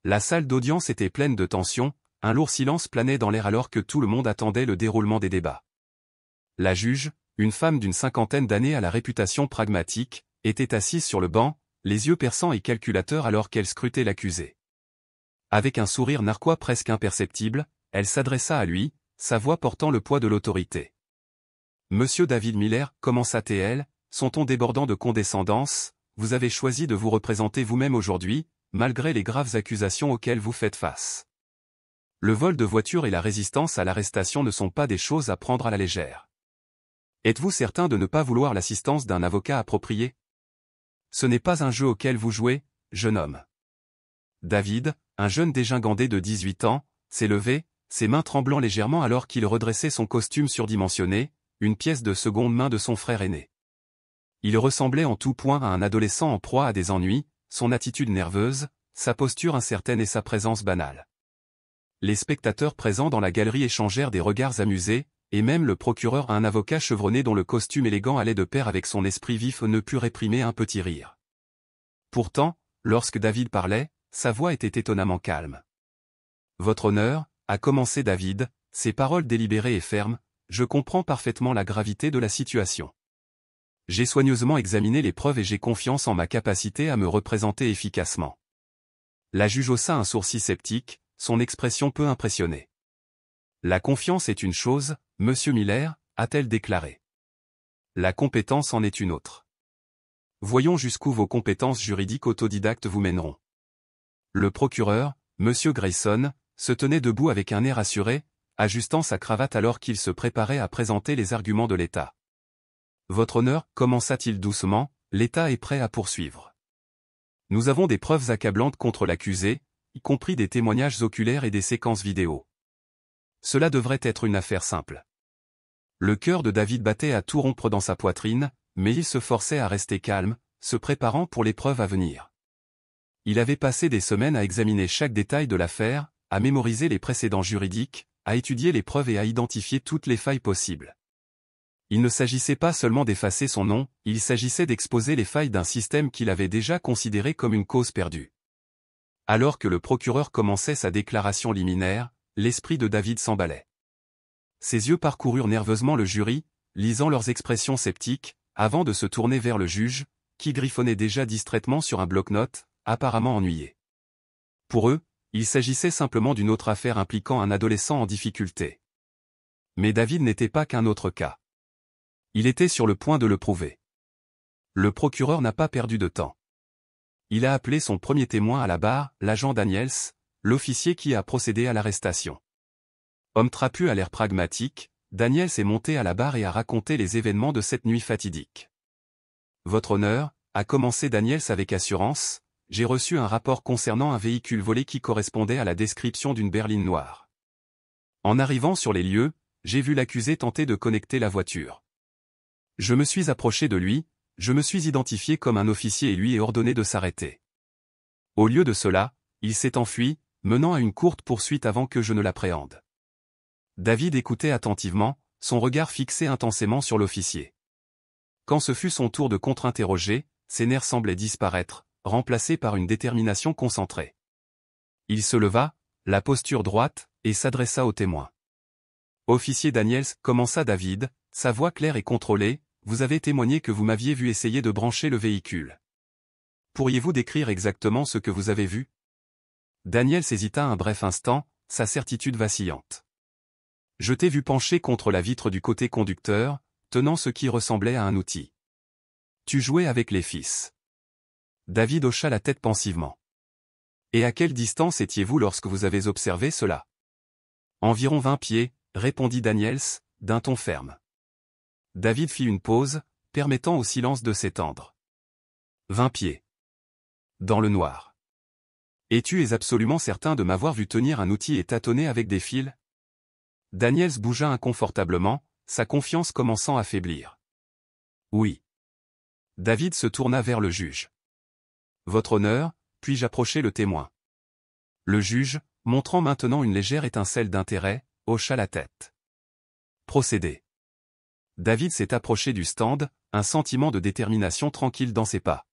La salle d'audience était pleine de tension, un lourd silence planait dans l'air alors que tout le monde attendait le déroulement des débats. La juge, une femme d'une cinquantaine d'années à la réputation pragmatique, était assise sur le banc, les yeux perçants et calculateurs alors qu'elle scrutait l'accusé. Avec un sourire narquois presque imperceptible, elle s'adressa à lui, sa voix portant le poids de l'autorité. « Monsieur David Miller, commença-t-elle, son ton débordant de condescendance, vous avez choisi de vous représenter vous-même aujourd'hui, malgré les graves accusations auxquelles vous faites face. Le vol de voiture et la résistance à l'arrestation ne sont pas des choses à prendre à la légère. Êtes-vous certain de ne pas vouloir l'assistance d'un avocat approprié? Ce n'est pas un jeu auquel vous jouez, jeune homme. » David, un jeune dégingandé de 18 ans, s'est levé, ses mains tremblant légèrement alors qu'il redressait son costume surdimensionné, une pièce de seconde main de son frère aîné. Il ressemblait en tout point à un adolescent en proie à des ennuis, son attitude nerveuse, sa posture incertaine et sa présence banale. Les spectateurs présents dans la galerie échangèrent des regards amusés, et même le procureur, un avocat chevronné dont le costume élégant allait de pair avec son esprit vif, ne put réprimer un petit rire. Pourtant, lorsque David parlait, sa voix était étonnamment calme. « Votre honneur, » a commencé David, ses paroles délibérées et fermes, « je comprends parfaitement la gravité de la situation. J'ai soigneusement examiné les preuves et j'ai confiance en ma capacité à me représenter efficacement. » La juge haussa un sourcil sceptique, son expression peu impressionnée. « La confiance est une chose, monsieur Miller, » a-t-elle déclaré. « La compétence en est une autre. Voyons jusqu'où vos compétences juridiques autodidactes vous mèneront. » Le procureur, monsieur Grayson, se tenait debout avec un air assuré, ajustant sa cravate alors qu'il se préparait à présenter les arguments de l'État. « Votre honneur, » commença-t-il doucement, « l'État est prêt à poursuivre. Nous avons des preuves accablantes contre l'accusé, y compris des témoignages oculaires et des séquences vidéo. Cela devrait être une affaire simple. » Le cœur de David battait à tout rompre dans sa poitrine, mais il se forçait à rester calme, se préparant pour l'épreuve à venir. Il avait passé des semaines à examiner chaque détail de l'affaire, à mémoriser les précédents juridiques, à étudier les preuves et à identifier toutes les failles possibles. Il ne s'agissait pas seulement d'effacer son nom, il s'agissait d'exposer les failles d'un système qu'il avait déjà considéré comme une cause perdue. Alors que le procureur commençait sa déclaration liminaire, l'esprit de David s'emballait. Ses yeux parcoururent nerveusement le jury, lisant leurs expressions sceptiques, avant de se tourner vers le juge, qui griffonnait déjà distraitement sur un bloc-notes, apparemment ennuyé. Pour eux, il s'agissait simplement d'une autre affaire impliquant un adolescent en difficulté. Mais David n'était pas qu'un autre cas. Il était sur le point de le prouver. Le procureur n'a pas perdu de temps. Il a appelé son premier témoin à la barre, l'agent Daniels, l'officier qui a procédé à l'arrestation. Homme trapu à l'air pragmatique, Daniels est monté à la barre et a raconté les événements de cette nuit fatidique. « Votre honneur, » a commencé Daniels avec assurance, « j'ai reçu un rapport concernant un véhicule volé qui correspondait à la description d'une berline noire. En arrivant sur les lieux, j'ai vu l'accusé tenter de connecter la voiture. Je me suis approché de lui, je me suis identifié comme un officier et lui ai ordonné de s'arrêter. Au lieu de cela, il s'est enfui, menant à une courte poursuite avant que je ne l'appréhende. » David écoutait attentivement, son regard fixé intensément sur l'officier. Quand ce fut son tour de contre-interroger, ses nerfs semblaient disparaître, remplacés par une détermination concentrée. Il se leva, la posture droite, et s'adressa au témoin. « Officier Daniels, » commença David, sa voix claire et contrôlée, « vous avez témoigné que vous m'aviez vu essayer de brancher le véhicule. Pourriez-vous décrire exactement ce que vous avez vu ?» Daniels hésita un bref instant, sa certitude vacillante. « Je t'ai vu penché contre la vitre du côté conducteur, tenant ce qui ressemblait à un outil. Tu jouais avec les fils. » David hocha la tête pensivement. « Et à quelle distance étiez-vous lorsque vous avez observé cela ?»« Environ 20 pieds, » répondit Daniels, d'un ton ferme. David fit une pause, permettant au silence de s'étendre. 20 pieds. Dans le noir. Et tu es absolument certain de m'avoir vu tenir un outil et tâtonner avec des fils? Daniels bougea inconfortablement, sa confiance commençant à faiblir. Oui. David se tourna vers le juge. Votre honneur, puis-je approcher le témoin? Le juge, montrant maintenant une légère étincelle d'intérêt, hocha la tête. Procédez. David s'est approché du stand, un sentiment de détermination tranquille dans ses pas.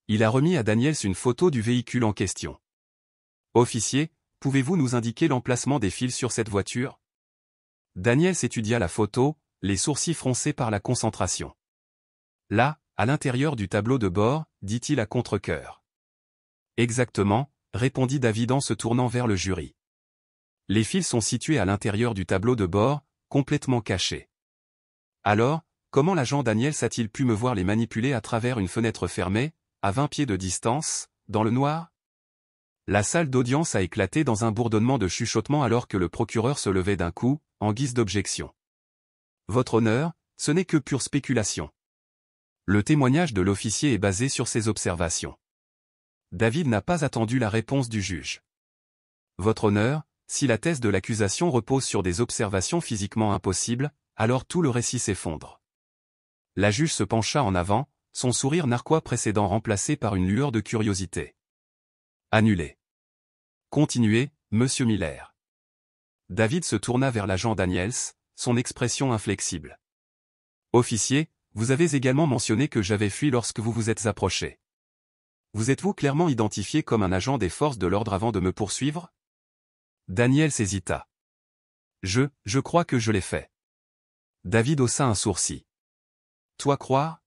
Il a remis à Daniels une photo du véhicule en question. Officier, pouvez-vous nous indiquer l'emplacement des fils sur cette voiture? Daniels étudia la photo, les sourcils froncés par la concentration. Là, à l'intérieur du tableau de bord, dit-il à contre-cœur. Exactement, répondit David en se tournant vers le jury. Les fils sont situés à l'intérieur du tableau de bord, complètement cachés. Alors, comment l'agent Daniels a-t-il pu me voir les manipuler à travers une fenêtre fermée, à 20 pieds de distance, dans le noir? La salle d'audience a éclaté dans un bourdonnement de chuchotements alors que le procureur se levait d'un coup, en guise d'objection. Votre honneur, ce n'est que pure spéculation. Le témoignage de l'officier est basé sur ses observations. David n'a pas attendu la réponse du juge. Votre honneur, si la thèse de l'accusation repose sur des observations physiquement impossibles, alors tout le récit s'effondre. La juge se pencha en avant, son sourire narquois précédent remplacé par une lueur de curiosité. Annulé. Continuez, monsieur Miller. David se tourna vers l'agent Daniels, son expression inflexible. Officier, vous avez également mentionné que j'avais fui lorsque vous vous êtes approché. Vous êtes-vous clairement identifié comme un agent des forces de l'ordre avant de me poursuivre? Daniels hésita. Je crois que je l'ai fait. David haussa un sourcil. Toi croire?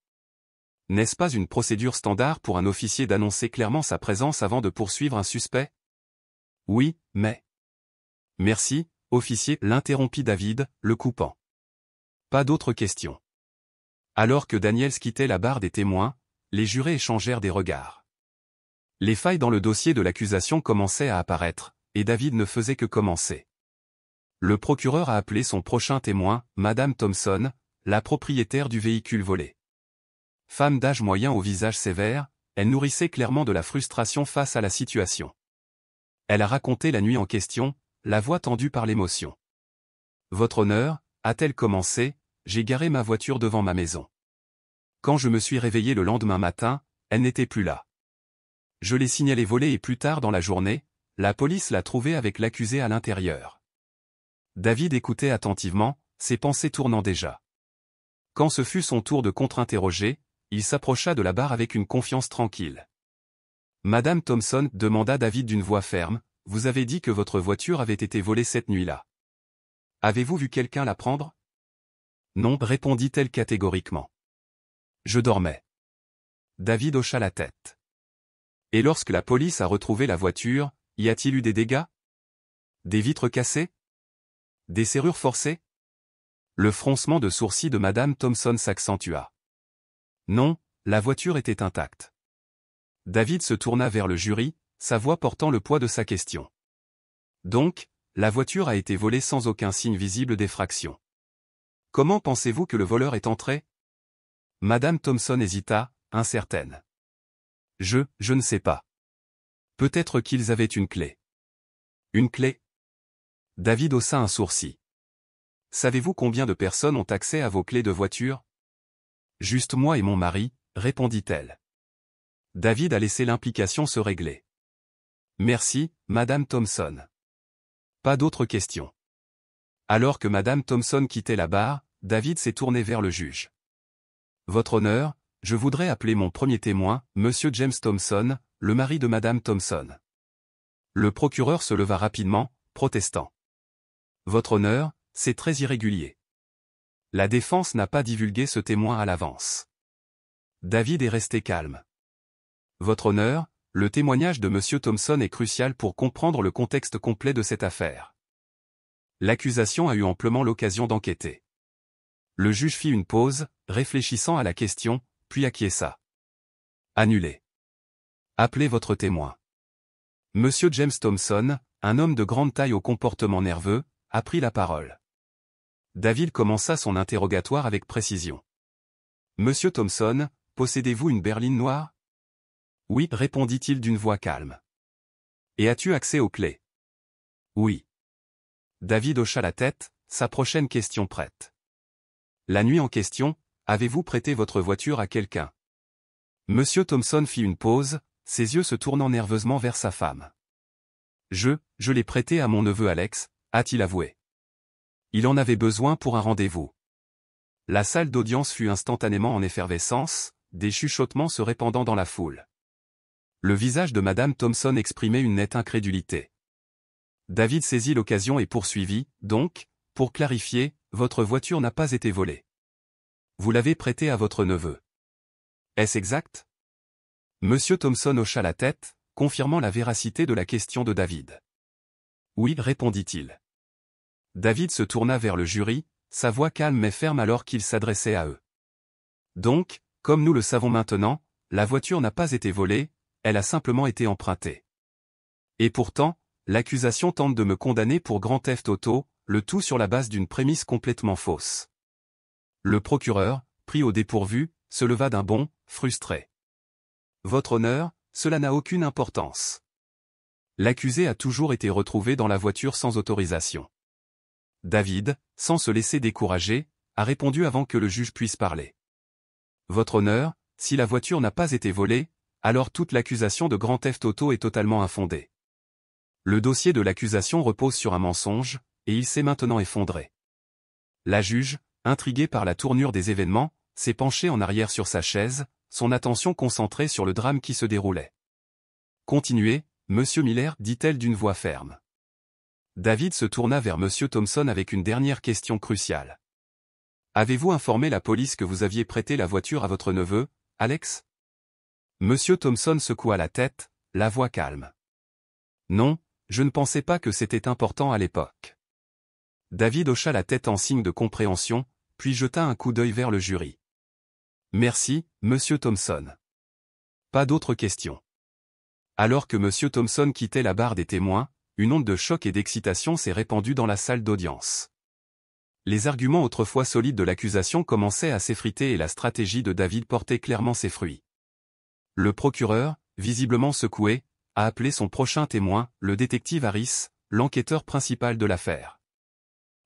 N'est-ce pas une procédure standard pour un officier d'annoncer clairement sa présence avant de poursuivre un suspect? Oui, mais... Merci, officier, l'interrompit David, le coupant. Pas d'autres questions. Alors que Daniels quittait la barre des témoins, les jurés échangèrent des regards. Les failles dans le dossier de l'accusation commençaient à apparaître, et David ne faisait que commencer. Le procureur a appelé son prochain témoin, Madame Thompson, la propriétaire du véhicule volé. Femme d'âge moyen au visage sévère, elle nourrissait clairement de la frustration face à la situation. Elle a raconté la nuit en question, la voix tendue par l'émotion. Votre honneur, a-t-elle commencé, j'ai garé ma voiture devant ma maison. Quand je me suis réveillé le lendemain matin, elle n'était plus là. Je l'ai signalée volée et plus tard dans la journée, la police l'a trouvée avec l'accusé à l'intérieur. David écoutait attentivement, ses pensées tournant déjà. Quand ce fut son tour de contre-interroger, il s'approcha de la barre avec une confiance tranquille. Madame Thompson, demanda David d'une voix ferme, vous avez dit que votre voiture avait été volée cette nuit-là. Avez-vous vu quelqu'un la prendre? Non, répondit-elle catégoriquement. Je dormais. David hocha la tête. Et lorsque la police a retrouvé la voiture, y a-t-il eu des dégâts? Des vitres cassées? Des serrures forcées? Le froncement de sourcils de Madame Thompson s'accentua. Non, la voiture était intacte. David se tourna vers le jury, sa voix portant le poids de sa question. Donc, la voiture a été volée sans aucun signe visible d'effraction. Comment pensez-vous que le voleur est entré? Madame Thompson hésita, incertaine. Je ne sais pas. Peut-être qu'ils avaient une clé. Une clé? David haussa un sourcil. Savez-vous combien de personnes ont accès à vos clés de voiture? Juste moi et mon mari, répondit-elle. David a laissé l'implication se régler. Merci, Madame Thompson. Pas d'autres questions. Alors que Madame Thompson quittait la barre, David s'est tourné vers le juge. Votre honneur, je voudrais appeler mon premier témoin, Monsieur James Thompson, le mari de Madame Thompson. Le procureur se leva rapidement, protestant. Votre honneur, c'est très irrégulier. La défense n'a pas divulgué ce témoin à l'avance. David est resté calme. Votre honneur, le témoignage de Monsieur Thompson est crucial pour comprendre le contexte complet de cette affaire. L'accusation a eu amplement l'occasion d'enquêter. Le juge fit une pause, réfléchissant à la question, puis acquiesça. Annulé. Appelez votre témoin. Monsieur James Thompson, un homme de grande taille au comportement nerveux, a pris la parole. David commença son interrogatoire avec précision. Monsieur Thompson, possédez-vous une berline noire? Oui, répondit-il d'une voix calme. Et as-tu accès aux clés? Oui. David hocha la tête, sa prochaine question prête. La nuit en question, avez-vous prêté votre voiture à quelqu'un? Monsieur Thompson fit une pause, ses yeux se tournant nerveusement vers sa femme. Je l'ai prêté à mon neveu Alex, a-t-il avoué. Il en avait besoin pour un rendez-vous. La salle d'audience fut instantanément en effervescence, des chuchotements se répandant dans la foule. Le visage de Madame Thompson exprimait une nette incrédulité. David saisit l'occasion et poursuivit, donc, pour clarifier, votre voiture n'a pas été volée. Vous l'avez prêtée à votre neveu. Est-ce exact? Monsieur Thompson hocha la tête, confirmant la véracité de la question de David. Oui, répondit-il. David se tourna vers le jury, sa voix calme mais ferme alors qu'il s'adressait à eux. Donc, comme nous le savons maintenant, la voiture n'a pas été volée, elle a simplement été empruntée. Et pourtant, l'accusation tente de me condamner pour grand theft auto, le tout sur la base d'une prémisse complètement fausse. Le procureur, pris au dépourvu, se leva d'un bond, frustré. Votre honneur, cela n'a aucune importance. L'accusé a toujours été retrouvé dans la voiture sans autorisation. David, sans se laisser décourager, a répondu avant que le juge puisse parler. Votre honneur, si la voiture n'a pas été volée, alors toute l'accusation de grand theft auto est totalement infondée. Le dossier de l'accusation repose sur un mensonge, et il s'est maintenant effondré. La juge, intriguée par la tournure des événements, s'est penchée en arrière sur sa chaise, son attention concentrée sur le drame qui se déroulait. Continuez, monsieur Miller, dit-elle d'une voix ferme. David se tourna vers monsieur Thompson avec une dernière question cruciale. Avez-vous informé la police que vous aviez prêté la voiture à votre neveu, Alex? Monsieur Thompson secoua la tête, la voix calme. Non, je ne pensais pas que c'était important à l'époque. David hocha la tête en signe de compréhension, puis jeta un coup d'œil vers le jury. Merci, monsieur Thompson. Pas d'autres questions. Alors que monsieur Thompson quittait la barre des témoins, une onde de choc et d'excitation s'est répandue dans la salle d'audience. Les arguments autrefois solides de l'accusation commençaient à s'effriter et la stratégie de David portait clairement ses fruits. Le procureur, visiblement secoué, a appelé son prochain témoin, le détective Harris, l'enquêteur principal de l'affaire.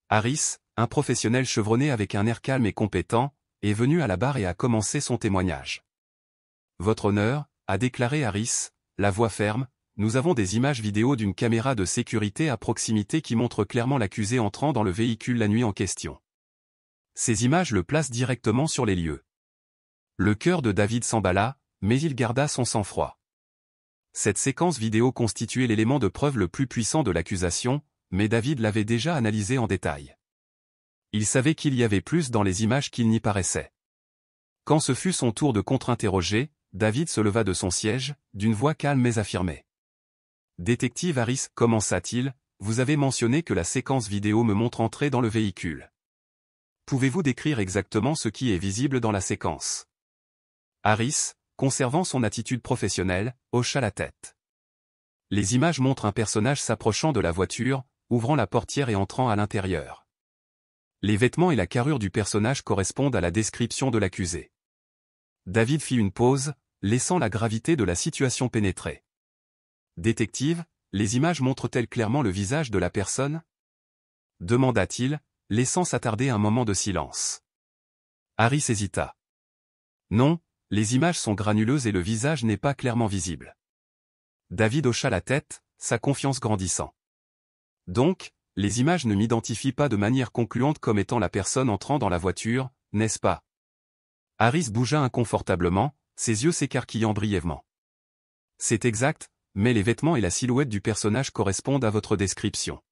Harris, un professionnel chevronné avec un air calme et compétent, est venu à la barre et a commencé son témoignage. Votre honneur, a déclaré Harris, la voix ferme, nous avons des images vidéo d'une caméra de sécurité à proximité qui montrent clairement l'accusé entrant dans le véhicule la nuit en question. Ces images le placent directement sur les lieux. Le cœur de David s'emballa, mais il garda son sang-froid. Cette séquence vidéo constituait l'élément de preuve le plus puissant de l'accusation, mais David l'avait déjà analysé en détail. Il savait qu'il y avait plus dans les images qu'il n'y paraissait. Quand ce fut son tour de contre-interroger, David se leva de son siège, d'une voix calme mais affirmée. Détective Harris, commença-t-il, vous avez mentionné que la séquence vidéo me montre entrer dans le véhicule. Pouvez-vous décrire exactement ce qui est visible dans la séquence? Harris, conservant son attitude professionnelle, hocha la tête. Les images montrent un personnage s'approchant de la voiture, ouvrant la portière et entrant à l'intérieur. Les vêtements et la carrure du personnage correspondent à la description de l'accusé. David fit une pause, laissant la gravité de la situation pénétrer. Détective, les images montrent-elles clairement le visage de la personne? Demanda-t-il, laissant s'attarder un moment de silence. Harris hésita. Non, les images sont granuleuses et le visage n'est pas clairement visible. David hocha la tête, sa confiance grandissant. Donc, les images ne m'identifient pas de manière concluante comme étant la personne entrant dans la voiture, n'est-ce pas? Harris bougea inconfortablement, ses yeux s'écarquillant brièvement. C'est exact, mais les vêtements et la silhouette du personnage correspondent à votre description.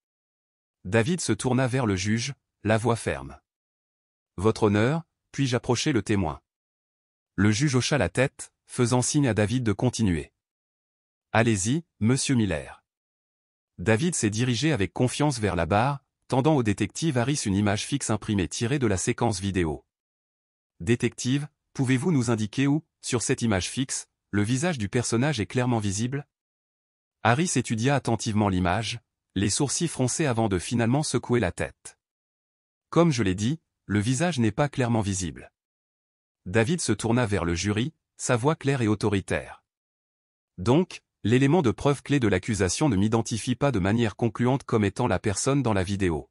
David se tourna vers le juge, la voix ferme. Votre honneur, puis-je approcher le témoin? Le juge hocha la tête, faisant signe à David de continuer. Allez-y, monsieur Miller. David s'est dirigé avec confiance vers la barre, tendant au détective Harris une image fixe imprimée tirée de la séquence vidéo. Détective, pouvez-vous nous indiquer où, sur cette image fixe, le visage du personnage est clairement visible? Harris étudia attentivement l'image, les sourcils froncés avant de finalement secouer la tête. Comme je l'ai dit, le visage n'est pas clairement visible. David se tourna vers le jury, sa voix claire et autoritaire. Donc, l'élément de preuve clé de l'accusation ne m'identifie pas de manière concluante comme étant la personne dans la vidéo.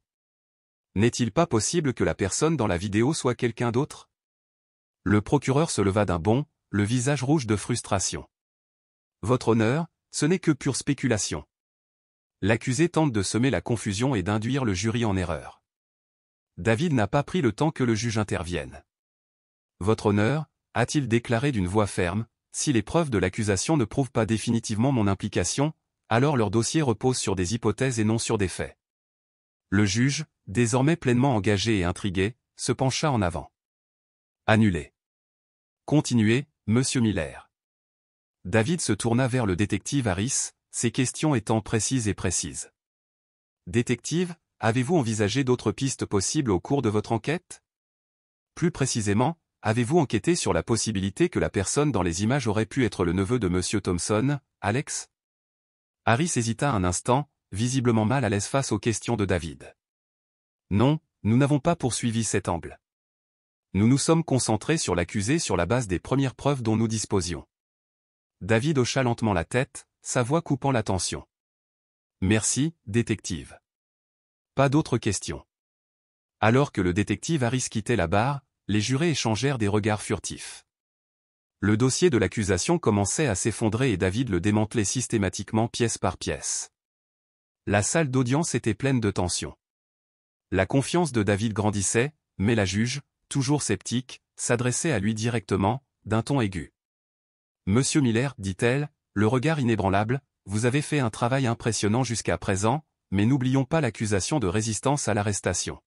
N'est-il pas possible que la personne dans la vidéo soit quelqu'un d'autre? Le procureur se leva d'un bond, le visage rouge de frustration. Votre honneur, ce n'est que pure spéculation. L'accusé tente de semer la confusion et d'induire le jury en erreur. David n'a pas pris le temps que le juge intervienne. Votre honneur, a-t-il déclaré d'une voix ferme, si les preuves de l'accusation ne prouvent pas définitivement mon implication, alors leur dossier repose sur des hypothèses et non sur des faits. Le juge, désormais pleinement engagé et intrigué, se pencha en avant. Annulé. Continuez, monsieur Miller. David se tourna vers le détective Harris, ses questions étant précises et précises. Détective, avez-vous envisagé d'autres pistes possibles au cours de votre enquête? Plus précisément, avez-vous enquêté sur la possibilité que la personne dans les images aurait pu être le neveu de monsieur Thompson, Alex? Harris hésita un instant, visiblement mal à l'aise face aux questions de David. Non, nous n'avons pas poursuivi cet angle. Nous nous sommes concentrés sur l'accusé sur la base des premières preuves dont nous disposions. David hocha lentement la tête, sa voix coupant la tension. Merci, détective. Pas d'autres questions. Alors que le détective Harris quittait la barre, les jurés échangèrent des regards furtifs. Le dossier de l'accusation commençait à s'effondrer et David le démantelait systématiquement pièce par pièce. La salle d'audience était pleine de tension. La confiance de David grandissait, mais la juge, toujours sceptique, s'adressait à lui directement, d'un ton aigu. « Monsieur Miller, dit-elle, le regard inébranlable, vous avez fait un travail impressionnant jusqu'à présent, mais n'oublions pas l'accusation de résistance à l'arrestation.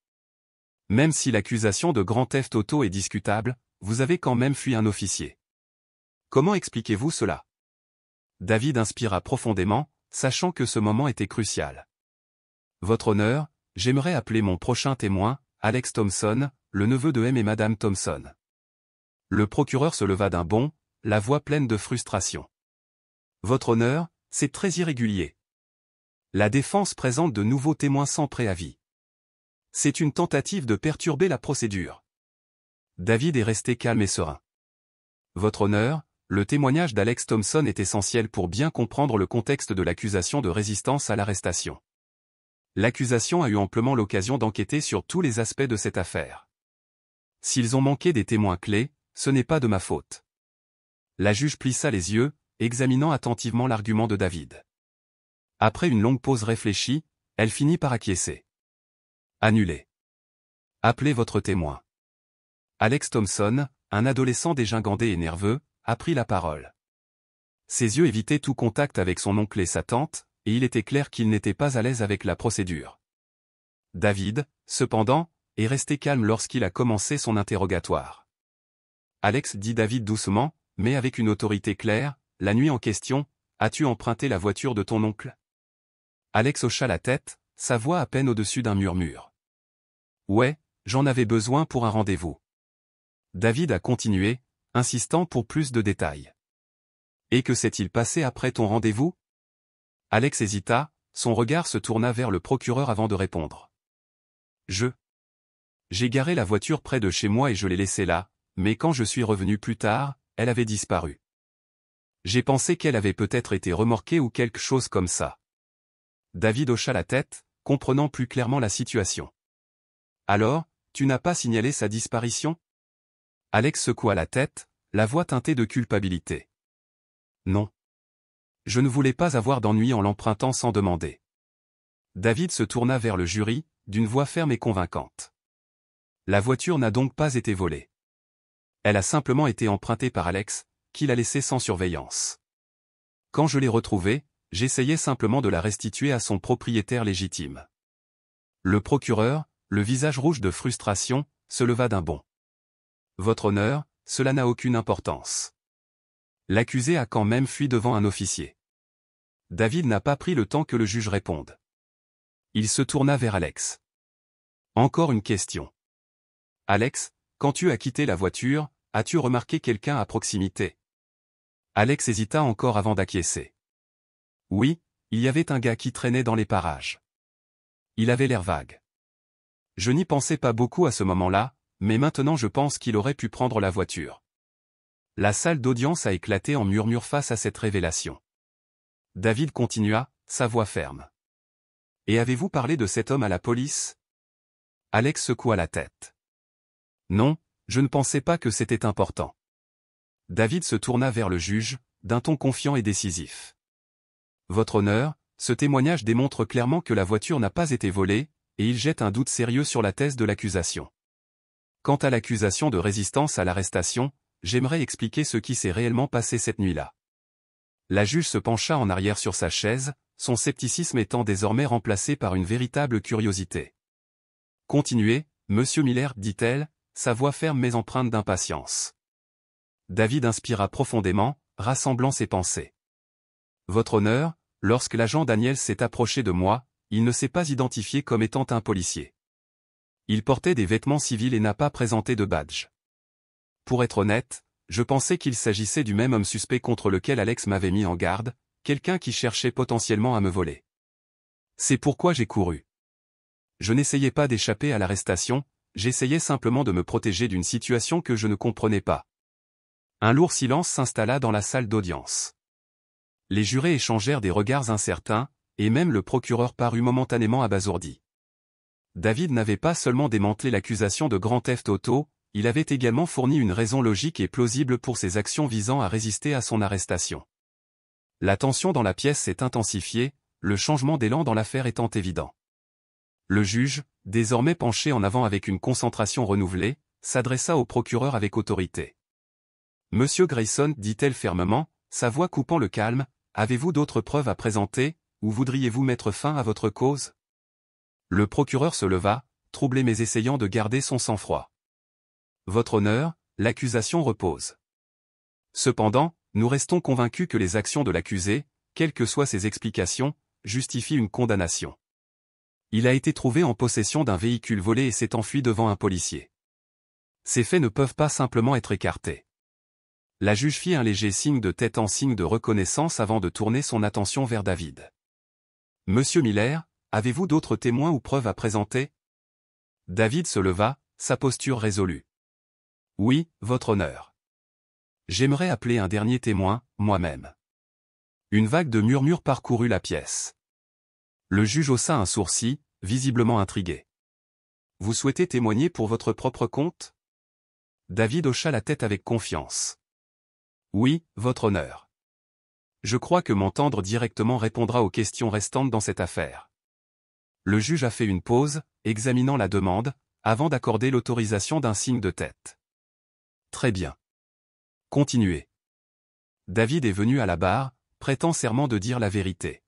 Même si l'accusation de grand theft auto est discutable, vous avez quand même fui un officier. Comment expliquez-vous cela ?» David inspira profondément, sachant que ce moment était crucial. « Votre honneur, j'aimerais appeler mon prochain témoin, Alex Thompson, le neveu de M et Madame Thompson. » Le procureur se leva d'un bond, la voix pleine de frustration. « Votre honneur, c'est très irrégulier. La défense présente de nouveaux témoins sans préavis. C'est une tentative de perturber la procédure. » David est resté calme et serein. « Votre honneur, le témoignage d'Alex Thompson est essentiel pour bien comprendre le contexte de l'accusation de résistance à l'arrestation. L'accusation a eu amplement l'occasion d'enquêter sur tous les aspects de cette affaire. S'ils ont manqué des témoins clés, ce n'est pas de ma faute. » La juge plissa les yeux, examinant attentivement l'argument de David. Après une longue pause réfléchie, elle finit par acquiescer. « Annulé. Appelez votre témoin. » Alex Thompson, un adolescent dégingandé et nerveux, a pris la parole. Ses yeux évitaient tout contact avec son oncle et sa tante, et il était clair qu'il n'était pas à l'aise avec la procédure. David, cependant, est resté calme lorsqu'il a commencé son interrogatoire. « Alex, dit David doucement, mais avec une autorité claire, la nuit en question, as-tu emprunté la voiture de ton oncle ?» Alex hocha la tête, sa voix à peine au-dessus d'un murmure. « Ouais, j'en avais besoin pour un rendez-vous. » David a continué, insistant pour plus de détails. « Et que s'est-il passé après ton rendez-vous » Alex hésita, son regard se tourna vers le procureur avant de répondre. « J'ai garé la voiture près de chez moi et je l'ai laissée là, mais quand je suis revenu plus tard, elle avait disparu. J'ai pensé qu'elle avait peut-être été remorquée ou quelque chose comme ça. » David hocha la tête, comprenant plus clairement la situation. « Alors, tu n'as pas signalé sa disparition » Alex secoua la tête, la voix teintée de culpabilité. « Non. Je ne voulais pas avoir d'ennui en l'empruntant sans demander. » David se tourna vers le jury, d'une voix ferme et convaincante. « La voiture n'a donc pas été volée. Elle a simplement été empruntée par Alex, qui l'a laissée sans surveillance. Quand je l'ai retrouvée, j'essayais simplement de la restituer à son propriétaire légitime. » Le procureur, le visage rouge de frustration, se leva d'un bond. « Votre honneur, cela n'a aucune importance. L'accusé a quand même fui devant un officier. » David n'a pas pris le temps que le juge réponde. Il se tourna vers Alex. « Encore une question. Alex, quand tu as quitté la voiture, as-tu remarqué quelqu'un à proximité ?» Alex hésita encore avant d'acquiescer. « Oui, il y avait un gars qui traînait dans les parages. Il avait l'air vague. Je n'y pensais pas beaucoup à ce moment-là, mais maintenant je pense qu'il aurait pu prendre la voiture. » La salle d'audience a éclaté en murmures face à cette révélation. David continua, sa voix ferme. « Et avez-vous parlé de cet homme à la police ?» Alex secoua la tête. « Non, je ne pensais pas que c'était important. » David se tourna vers le juge, d'un ton confiant et décisif. « Votre honneur, ce témoignage démontre clairement que la voiture n'a pas été volée, et il jette un doute sérieux sur la thèse de l'accusation. Quant à l'accusation de résistance à l'arrestation, j'aimerais expliquer ce qui s'est réellement passé cette nuit-là. La juge se pencha en arrière sur sa chaise, son scepticisme étant désormais remplacé par une véritable curiosité. Continuez, monsieur Miller, dit-elle, sa voix ferme mais empreinte d'impatience. David inspira profondément, rassemblant ses pensées. Votre honneur, lorsque l'agent Daniels s'est approché de moi, il ne s'est pas identifié comme étant un policier. Il portait des vêtements civils et n'a pas présenté de badge. Pour être honnête, je pensais qu'il s'agissait du même homme suspect contre lequel Alex m'avait mis en garde, quelqu'un qui cherchait potentiellement à me voler. C'est pourquoi j'ai couru. Je n'essayais pas d'échapper à l'arrestation, j'essayais simplement de me protéger d'une situation que je ne comprenais pas. Un lourd silence s'installa dans la salle d'audience. Les jurés échangèrent des regards incertains, et même le procureur parut momentanément abasourdi. David n'avait pas seulement démantelé l'accusation de grand theft auto, il avait également fourni une raison logique et plausible pour ses actions visant à résister à son arrestation. La tension dans la pièce s'est intensifiée, le changement d'élan dans l'affaire étant évident. Le juge, désormais penché en avant avec une concentration renouvelée, s'adressa au procureur avec autorité. « Monsieur Grayson, dit-elle fermement, sa voix coupant le calme, avez-vous d'autres preuves à présenter, ou voudriez-vous mettre fin à votre cause ?» Le procureur se leva, troublé mais essayant de garder son sang-froid. « Votre honneur, l'accusation repose. Cependant, nous restons convaincus que les actions de l'accusé, quelles que soient ses explications, justifient une condamnation. Il a été trouvé en possession d'un véhicule volé et s'est enfui devant un policier. Ces faits ne peuvent pas simplement être écartés. » La juge fit un léger signe de tête en signe de reconnaissance avant de tourner son attention vers David. « Monsieur Miller, avez-vous d'autres témoins ou preuves à présenter ?» David se leva, sa posture résolue. « Oui, votre honneur. J'aimerais appeler un dernier témoin, moi-même. » Une vague de murmures parcourut la pièce. Le juge haussa un sourcil, visiblement intrigué. « Vous souhaitez témoigner pour votre propre compte ?» David hocha la tête avec confiance. « Oui, votre honneur. Je crois que m'entendre directement répondra aux questions restantes dans cette affaire. » Le juge a fait une pause, examinant la demande, avant d'accorder l'autorisation d'un signe de tête. « Très bien. Continuez. » David est venu à la barre, prêtant serment de dire la vérité.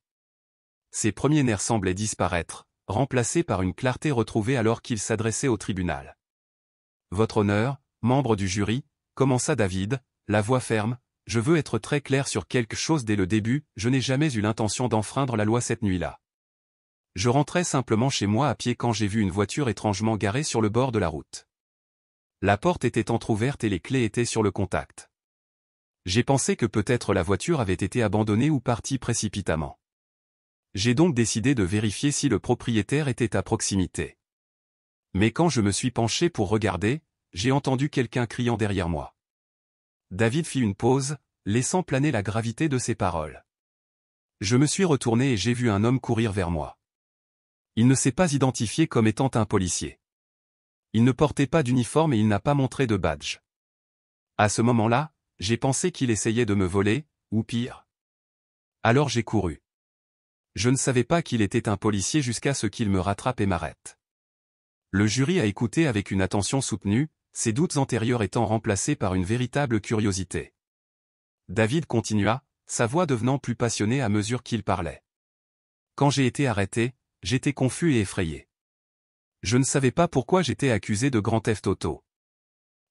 Ses premiers nerfs semblaient disparaître, remplacés par une clarté retrouvée alors qu'il s'adressait au tribunal. « Votre honneur, membre du jury, » commença David, la voix ferme, « je veux être très clair sur quelque chose dès le début, je n'ai jamais eu l'intention d'enfreindre la loi cette nuit-là. Je rentrais simplement chez moi à pied quand j'ai vu une voiture étrangement garée sur le bord de la route. La porte était entr'ouverte et les clés étaient sur le contact. J'ai pensé que peut-être la voiture avait été abandonnée ou partie précipitamment. J'ai donc décidé de vérifier si le propriétaire était à proximité. Mais quand je me suis penché pour regarder, j'ai entendu quelqu'un criant derrière moi. » David fit une pause, laissant planer la gravité de ses paroles. « Je me suis retourné et j'ai vu un homme courir vers moi. Il ne s'est pas identifié comme étant un policier. Il ne portait pas d'uniforme et il n'a pas montré de badge. À ce moment-là, j'ai pensé qu'il essayait de me voler, ou pire. Alors j'ai couru. Je ne savais pas qu'il était un policier jusqu'à ce qu'il me rattrape et m'arrête. » Le jury a écouté avec une attention soutenue, ses doutes antérieurs étant remplacés par une véritable curiosité. David continua, sa voix devenant plus passionnée à mesure qu'il parlait. « Quand j'ai été arrêté, j'étais confus et effrayé. Je ne savais pas pourquoi j'étais accusé de grand theft auto.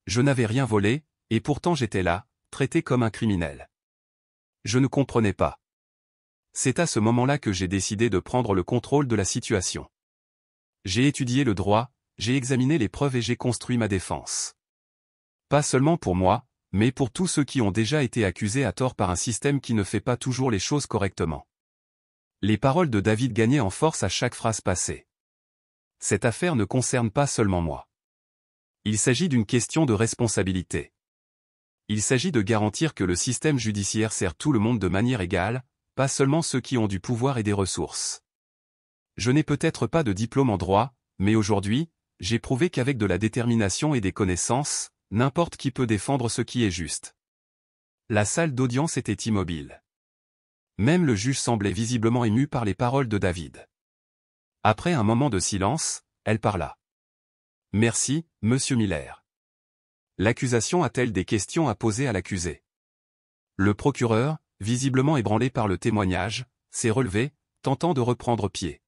Je n'avais rien volé, et pourtant j'étais là, traité comme un criminel. Je ne comprenais pas. C'est à ce moment-là que j'ai décidé de prendre le contrôle de la situation. J'ai étudié le droit, j'ai examiné les preuves et j'ai construit ma défense. Pas seulement pour moi, mais pour tous ceux qui ont déjà été accusés à tort par un système qui ne fait pas toujours les choses correctement. » Les paroles de David gagnaient en force à chaque phrase passée. Cette affaire ne concerne pas seulement moi. Il s'agit d'une question de responsabilité. Il s'agit de garantir que le système judiciaire sert tout le monde de manière égale, pas seulement ceux qui ont du pouvoir et des ressources. Je n'ai peut-être pas de diplôme en droit, mais aujourd'hui, j'ai prouvé qu'avec de la détermination et des connaissances, n'importe qui peut défendre ce qui est juste. La salle d'audience était immobile. Même le juge semblait visiblement ému par les paroles de David. Après un moment de silence, elle parla. « Merci, monsieur Miller. L'accusation a-t-elle des questions à poser à l'accusé? Le procureur, visiblement ébranlé par le témoignage, s'est relevé, tentant de reprendre pied.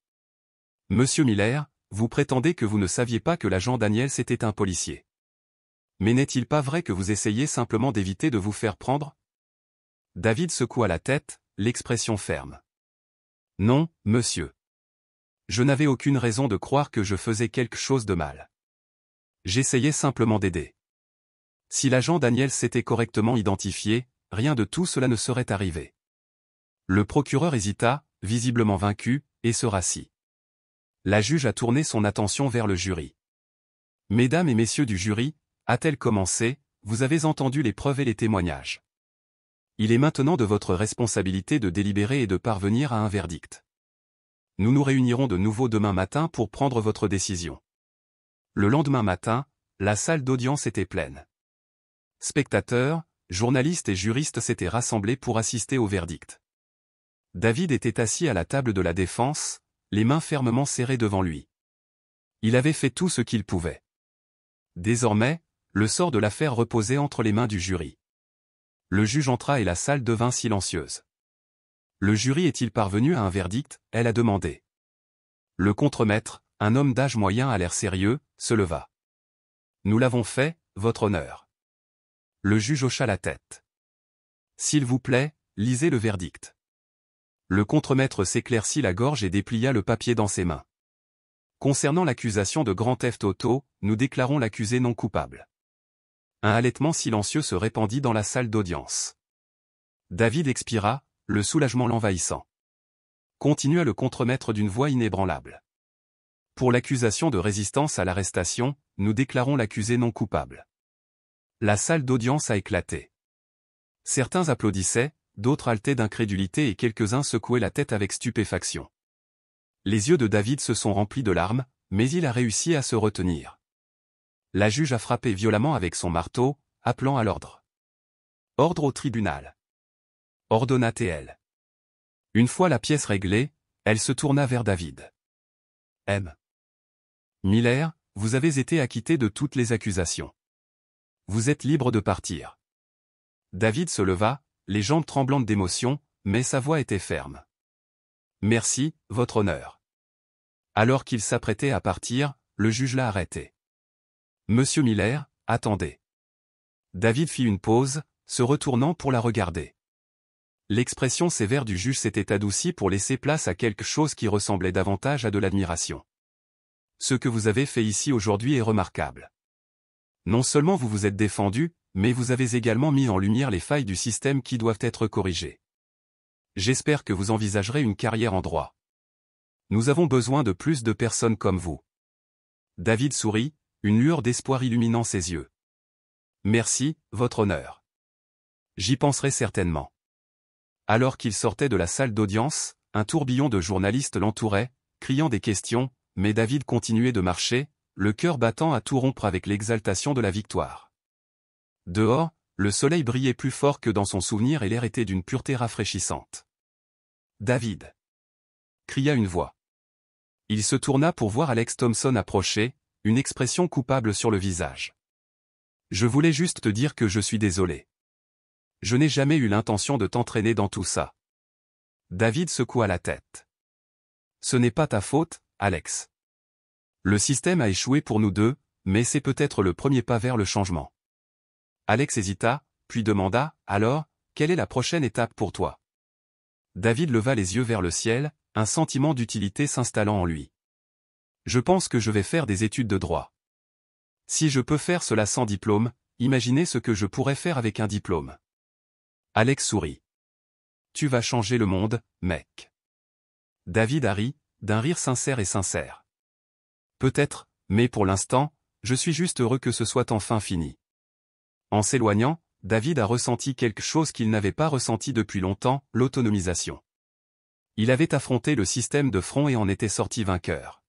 Monsieur Miller, vous prétendez que vous ne saviez pas que l'agent Daniels était un policier. Mais n'est-il pas vrai que vous essayez simplement d'éviter de vous faire prendre? David secoua la tête, l'expression ferme. Non, monsieur. Je n'avais aucune raison de croire que je faisais quelque chose de mal. J'essayais simplement d'aider. Si l'agent Daniels s'était correctement identifié, rien de tout cela ne serait arrivé. Le procureur hésita, visiblement vaincu, et se rassit. La juge a tourné son attention vers le jury. Mesdames et messieurs du jury, a-t-elle commencé, vous avez entendu les preuves et les témoignages. Il est maintenant de votre responsabilité de délibérer et de parvenir à un verdict. Nous nous réunirons de nouveau demain matin pour prendre votre décision. Le lendemain matin, la salle d'audience était pleine. Spectateurs, journalistes et juristes s'étaient rassemblés pour assister au verdict. David était assis à la table de la défense, les mains fermement serrées devant lui. Il avait fait tout ce qu'il pouvait. Désormais, le sort de l'affaire reposait entre les mains du jury. Le juge entra et la salle devint silencieuse. Le jury est-il parvenu à un verdict? Elle a demandé. Le contremaître, un homme d'âge moyen à l'air sérieux, se leva. Nous l'avons fait, votre honneur. Le juge hocha la tête. S'il vous plaît, lisez le verdict. Le contremaître s'éclaircit la gorge et déplia le papier dans ses mains. Concernant l'accusation de grand theft auto, nous déclarons l'accusé non coupable. Un halètement silencieux se répandit dans la salle d'audience. David expira, le soulagement l'envahissant. Continua le contremaître d'une voix inébranlable. Pour l'accusation de résistance à l'arrestation, nous déclarons l'accusé non coupable. La salle d'audience a éclaté. Certains applaudissaient, d'autres haletaient d'incrédulité et quelques-uns secouaient la tête avec stupéfaction. Les yeux de David se sont remplis de larmes, mais il a réussi à se retenir. La juge a frappé violemment avec son marteau, appelant à l'ordre. Ordre au tribunal. Ordonna-t-elle. Une fois la pièce réglée, elle se tourna vers David. M. Miller, vous avez été acquitté de toutes les accusations. Vous êtes libre de partir. David se leva, les jambes tremblantes d'émotion, mais sa voix était ferme. Merci, votre honneur. Alors qu'il s'apprêtait à partir, le juge l'a arrêté. Monsieur Miller, attendez. David fit une pause, se retournant pour la regarder. L'expression sévère du juge s'était adoucie pour laisser place à quelque chose qui ressemblait davantage à de l'admiration. Ce que vous avez fait ici aujourd'hui est remarquable. Non seulement vous vous êtes défendu, mais vous avez également mis en lumière les failles du système qui doivent être corrigées. J'espère que vous envisagerez une carrière en droit. Nous avons besoin de plus de personnes comme vous. David sourit, une lueur d'espoir illuminant ses yeux. Merci, votre honneur. J'y penserai certainement. Alors qu'il sortait de la salle d'audience, un tourbillon de journalistes l'entourait, criant des questions, mais David continuait de marcher, le cœur battant à tout rompre avec l'exaltation de la victoire. Dehors, le soleil brillait plus fort que dans son souvenir et l'air était d'une pureté rafraîchissante. David! Cria une voix. Il se tourna pour voir Alex Thompson approcher, une expression coupable sur le visage. Je voulais juste te dire que je suis désolé. Je n'ai jamais eu l'intention de t'entraîner dans tout ça. David secoua la tête. Ce n'est pas ta faute, Alex. Le système a échoué pour nous deux, mais c'est peut-être le premier pas vers le changement. Alex hésita, puis demanda, alors, quelle est la prochaine étape pour toi? David leva les yeux vers le ciel, un sentiment d'utilité s'installant en lui. Je pense que je vais faire des études de droit. Si je peux faire cela sans diplôme, imaginez ce que je pourrais faire avec un diplôme. Alex sourit. Tu vas changer le monde, mec. David a ri, d'un rire sincère et sincère. Peut-être, mais pour l'instant, je suis juste heureux que ce soit enfin fini. En s'éloignant, David a ressenti quelque chose qu'il n'avait pas ressenti depuis longtemps, l'autonomisation. Il avait affronté le système de front et en était sorti vainqueur.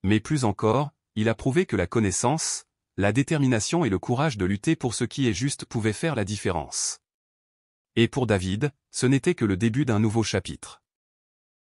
Mais plus encore, il a prouvé que la connaissance, la détermination et le courage de lutter pour ce qui est juste pouvaient faire la différence. Et pour David, ce n'était que le début d'un nouveau chapitre.